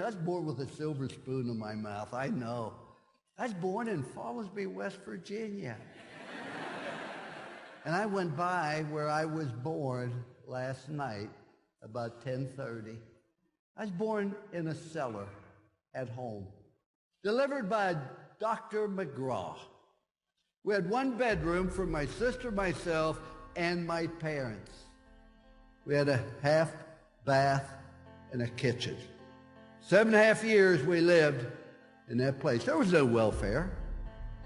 I was born with a silver spoon in my mouth, I know. I was born in Fallsby, West Virginia. And I went by where I was born last night, about 10:30. I was born in a cellar at home, delivered by Dr. McGraw. We had one bedroom for my sister, myself, and my parents. We had a half bath and a kitchen. 7.5 years we lived in that place. There was no welfare.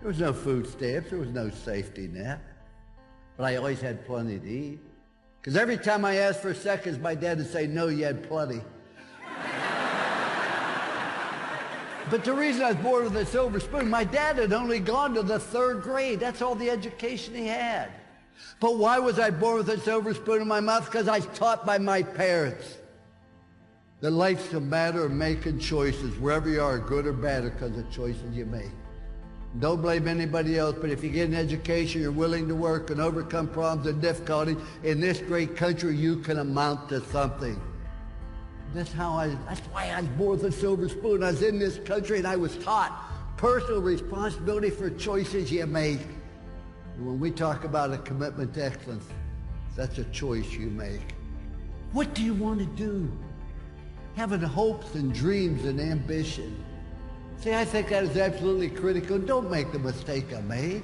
There was no food stamps. There was no safety net. But I always had plenty to eat. Because every time I asked for seconds, my dad would say, no, you had plenty. But the reason I was born with a silver spoon, my dad had only gone to the 3rd grade. That's all the education he had. But why was I born with a silver spoon in my mouth? Because I was taught by my parents that life's a matter of making choices, wherever you are, good or bad, because of choices you make. Don't blame anybody else, but if you get an education, you're willing to work and overcome problems and difficulties, in this great country, you can amount to something. That's why I was born with a silver spoon. I was in this country and I was taught personal responsibility for choices you make. And when we talk about a commitment to excellence, that's a choice you make. What do you want to do? Having hopes and dreams and ambition. See, I think that is absolutely critical. Don't make the mistake I made.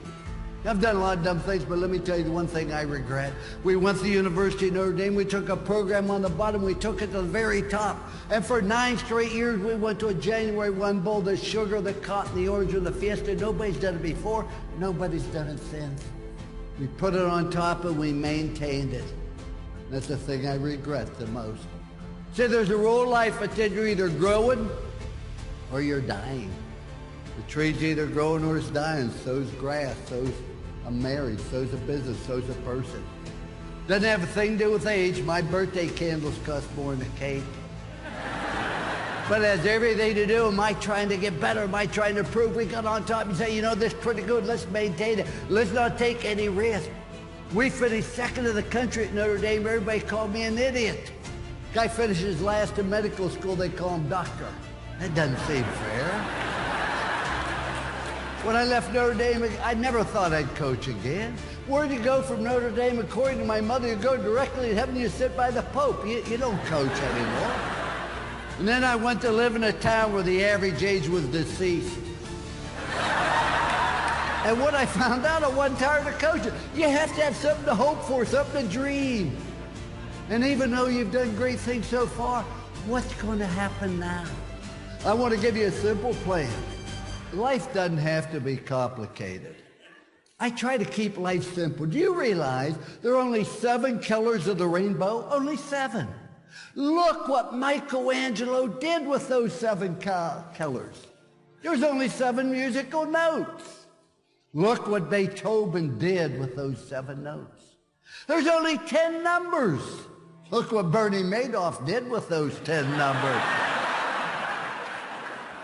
I've done a lot of dumb things, but let me tell you the one thing I regret. We went to the University of Notre Dame. We took a program on the bottom. We took it to the very top. And for 9 straight years, we went to a January 1 bowl, the sugar, the cotton, the orange, and the fiesta. Nobody's done it before. Nobody's done it since. We put it on top and we maintained it. That's the thing I regret the most. See, there's a rule in life that said you're either growing or you're dying. The tree's either growing or it's dying. So's grass, so's a marriage, so's a business, so's a person. Doesn't have a thing to do with age. My birthday candles cost more than a cake. But it has everything to do, am I trying to get better? Am I trying to improve? We got on top and say, you know, this is pretty good. Let's maintain it. Let's not take any risk. We finished 2nd in the country at Notre Dame. Everybody called me an idiot. Guy finishes last in medical school, they call him doctor. That doesn't seem fair. When I left Notre Dame, I never thought I'd coach again. Where'd you go from Notre Dame? According to my mother, you go directly to heaven, you sit by the Pope. You don't coach anymore. And then I went to live in a town where the average age was deceased. And what I found out, I wasn't tired of coaching. You have to have something to hope for, something to dream. And even though you've done great things so far, what's going to happen now? I want to give you a simple plan. Life doesn't have to be complicated. I try to keep life simple. Do you realize there are only 7 colors of the rainbow? Only 7. Look what Michelangelo did with those 7 colors. There's only 7 musical notes. Look what Beethoven did with those 7 notes. There's only 10 numbers. Look what Bernie Madoff did with those 10 numbers.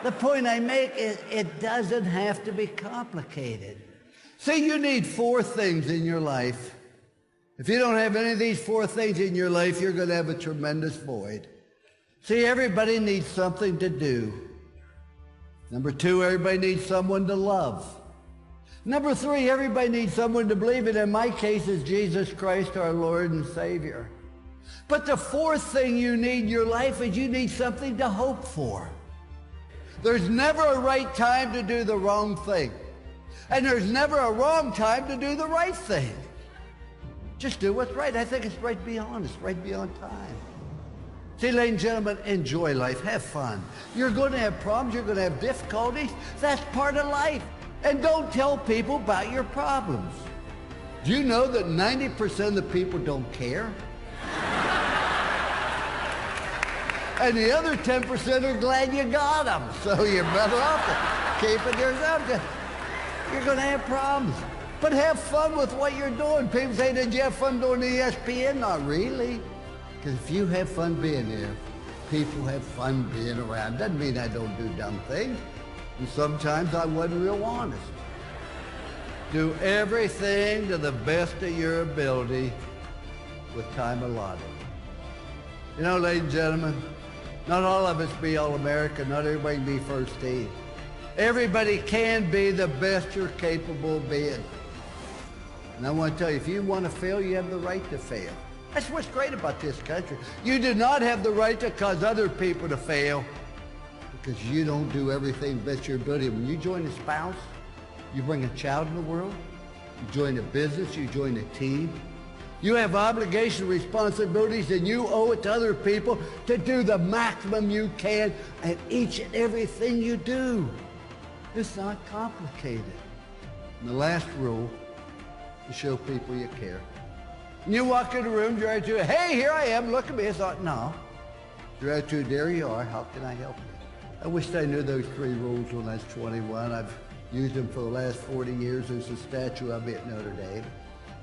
The point I make is it doesn't have to be complicated. See, you need 4 things in your life. If you don't have any of these 4 things in your life, you're going to have a tremendous void. See, everybody needs something to do. Number 2, everybody needs someone to love. Number 3, everybody needs someone to believe in. In my case, is Jesus Christ, our Lord and Savior. But the 4th thing you need in your life is you need something to hope for. There's never a right time to do the wrong thing. And there's never a wrong time to do the right thing. Just do what's right. I think it's right to be honest, right to be on time. See, ladies and gentlemen, enjoy life. Have fun. You're going to have problems. You're going to have difficulties. That's part of life. And don't tell people about your problems. Do you know that 90% of the people don't care? And the other 10% are glad you got them. So you're better off keeping yourself. You're going to have problems. But have fun with what you're doing. People say, did you have fun doing the ESPN? Not really. Because if you have fun being there, people have fun being around. Doesn't mean I don't do dumb things. And sometimes I wasn't real honest. Do everything to the best of your ability with time allotted. You know, ladies and gentlemen, Not all of us be All-American. Not everybody can be first team. Everybody can be the best you're capable of being. And I want to tell you, if you want to fail, you have the right to fail. That's what's great about this country. You do not have the right to cause other people to fail because you don't do everything best your ability. When you join a spouse, you bring a child in the world, you join a business, you join a team. You have obligations, responsibilities, and you owe it to other people to do the maximum you can at each and everything you do. It's not complicated. And the last rule is show people you care. And you walk in the room, your attitude, hey, here I am, look at me. I thought, no. Your attitude, there you are, how can I help you? I wished I knew those 3 rules when I was 21. I've used them for the last 40 years. There's a statue of me at Notre Dame.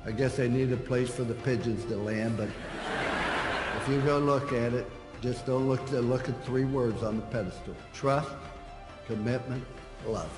I guess I need a place for the pigeons to land, but if you go look at it, just don't look at 3 words on the pedestal. Trust, commitment, love.